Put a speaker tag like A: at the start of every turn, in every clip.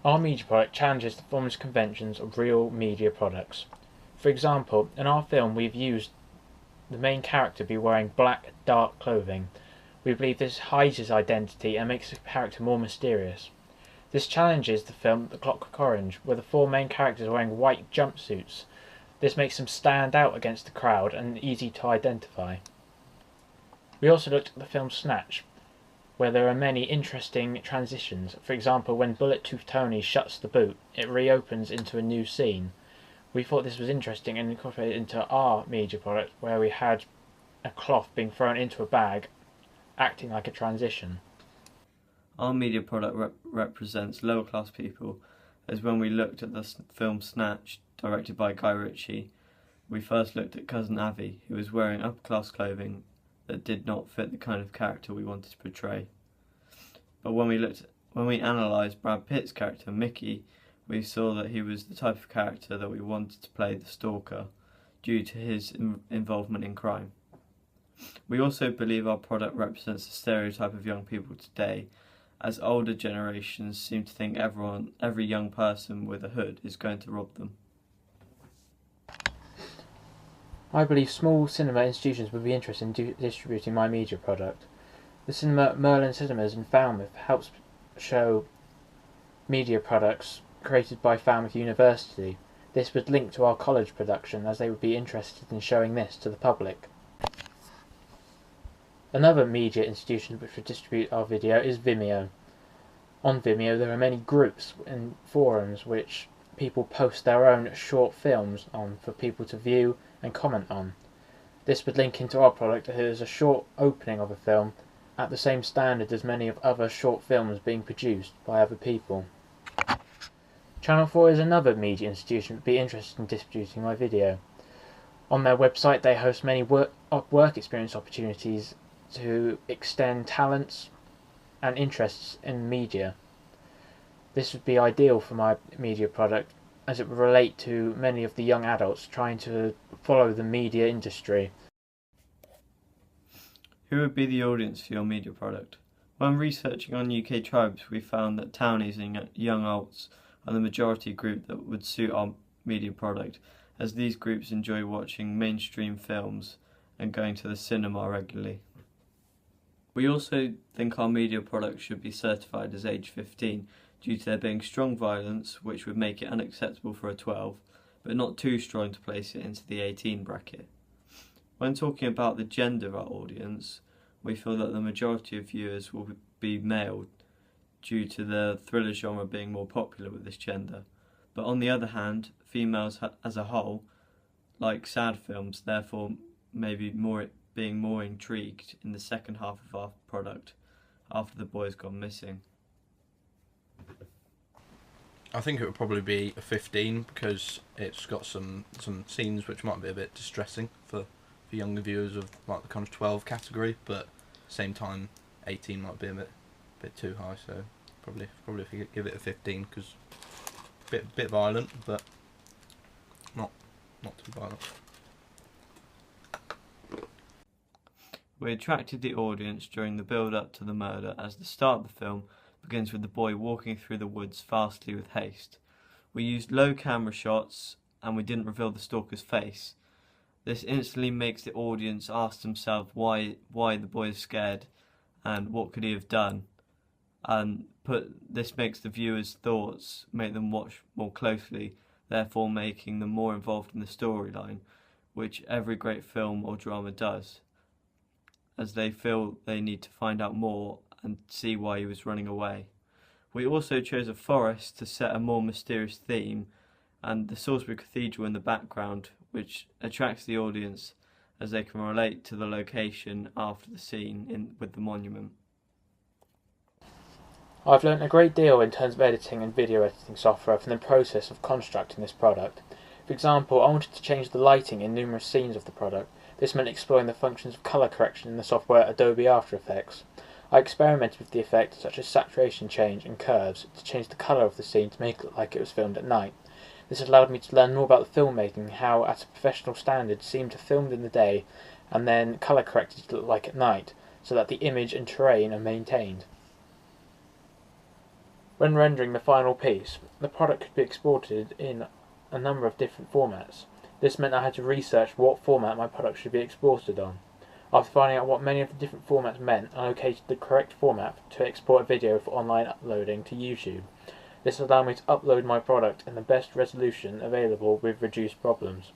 A: Our media product challenges the forms and conventions of real media products. For example, in our film we've used the main character be wearing black, dark clothing. We believe this hides his identity and makes the character more mysterious. This challenges the film The Clockwork Orange, where the four main characters are wearing white jumpsuits. This makes them stand out against the crowd and easy to identify. We also looked at the film Snatch, where there are many interesting transitions. For example, when Bullet-Tooth Tony shuts the boot, it reopens into a new scene. We thought this was interesting and incorporated it into our media product, where we had a cloth being thrown into a bag, acting like a transition.
B: Our media product represents lower class people, as when we looked at the film Snatch, directed by Guy Ritchie, we first looked at Cousin Avi, who was wearing upper class clothing that did not fit the kind of character we wanted to portray. But when we analysed Brad Pitt's character Mickey, we saw that he was the type of character that we wanted to play the stalker, due to his involvement in crime. We also believe our product represents the stereotype of young people today, as older generations seem to think every young person with a hood is going to rob them.
A: I believe small cinema institutions would be interested in distributing my media product. The cinema Merlin Cinemas in Falmouth helps show media products created by Falmouth University. This would link to our college production, as they would be interested in showing this to the public. Another media institution which would distribute our video is Vimeo. On Vimeo there are many groups and forums which people post their own short films on for people to view and comment on. This would link into our product as it is a short opening of a film at the same standard as many of other short films being produced by other people. Channel 4 is another media institution that would be interested in distributing my video. On their website they host many work experience opportunities to extend talents and interests in media. This would be ideal for my media product, as it would relate to many of the young adults trying to follow the media industry.
B: Who would be the audience for your media product? When researching on UK tribes, we found that townies and young adults are the majority group that would suit our media product, as these groups enjoy watching mainstream films and going to the cinema regularly. We also think our media product should be certified as age 15 due to there being strong violence, which would make it unacceptable for a 12, but not too strong to place it into the 18 bracket. When talking about the gender of our audience, we feel that the majority of viewers will be male due to the thriller genre being more popular with this gender, but on the other hand, females as a whole like sad films, therefore maybe being more intrigued in the second half of our product after the boy's gone missing.
C: I think it would probably be a 15 because it's got some scenes which might be a bit distressing for younger viewers of like the kind of 12 category, but at the same time 18 might be a bit too high, so probably if you give it a 15 because bit violent, but not too violent.
B: We attracted the audience during the build-up to the murder, as the start of the film begins with the boy walking through the woods fastly with haste. We used low camera shots and we didn't reveal the stalker's face. This instantly makes the audience ask themselves why the boy is scared and what could he have done, and this makes the viewers' thoughts make them watch more closely, therefore making them more involved in the storyline, which every great film or drama does, as they feel they need to find out more and see why he was running away. We also chose a forest to set a more mysterious theme, and the Salisbury Cathedral in the background, which attracts the audience as they can relate to the location after the scene with the monument.
A: I've learnt a great deal in terms of editing and video editing software from the process of constructing this product. For example, I wanted to change the lighting in numerous scenes of the product. This meant exploring the functions of colour correction in the software Adobe After Effects. I experimented with the effects such as saturation change and curves to change the colour of the scene to make it look like it was filmed at night. This allowed me to learn more about the filmmaking, how at a professional standard scenes are filmed in the day and then colour corrected to look like at night, so that the image and terrain are maintained. When rendering the final piece, the product could be exported in a number of different formats. This meant I had to research what format my product should be exported on. After finding out what many of the different formats meant, I located the correct format to export a video for online uploading to YouTube. This allowed me to upload my product in the best resolution available with reduced problems.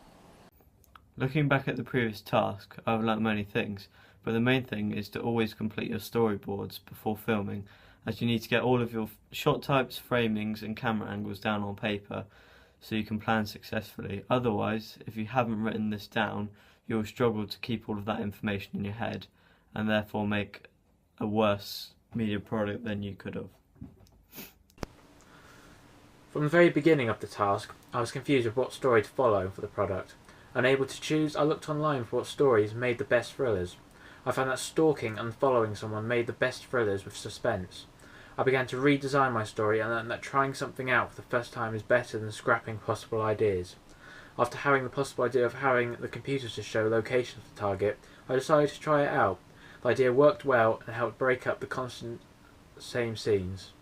B: Looking back at the previous task, I've learnt many things, but the main thing is to always complete your storyboards before filming, as you need to get all of your shot types, framings and camera angles down on paper so you can plan successfully. Otherwise, if you haven't written this down, you'll struggle to keep all of that information in your head and therefore make a worse media product than you could have.
A: From the very beginning of the task, I was confused with what story to follow for the product. Unable to choose, I looked online for what stories made the best thrillers. I found that stalking and following someone made the best thrillers with suspense. I began to redesign my story and learned that trying something out for the first time is better than scrapping possible ideas. After having the possible idea of having the computer to show location of the target, I decided to try it out. The idea worked well and helped break up the constant same scenes.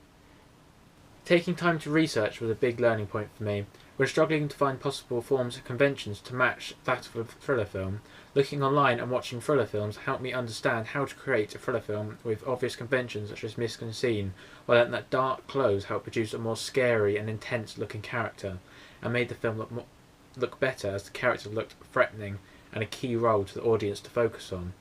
A: Taking time to research was a big learning point for me. When struggling to find possible forms and conventions to match that of a thriller film, looking online and watching thriller films helped me understand how to create a thriller film with obvious conventions such as misc and scene. I learnt that dark clothes help produce a more scary and intense looking character, and made the film look better as the character looked threatening and a key role to the audience to focus on.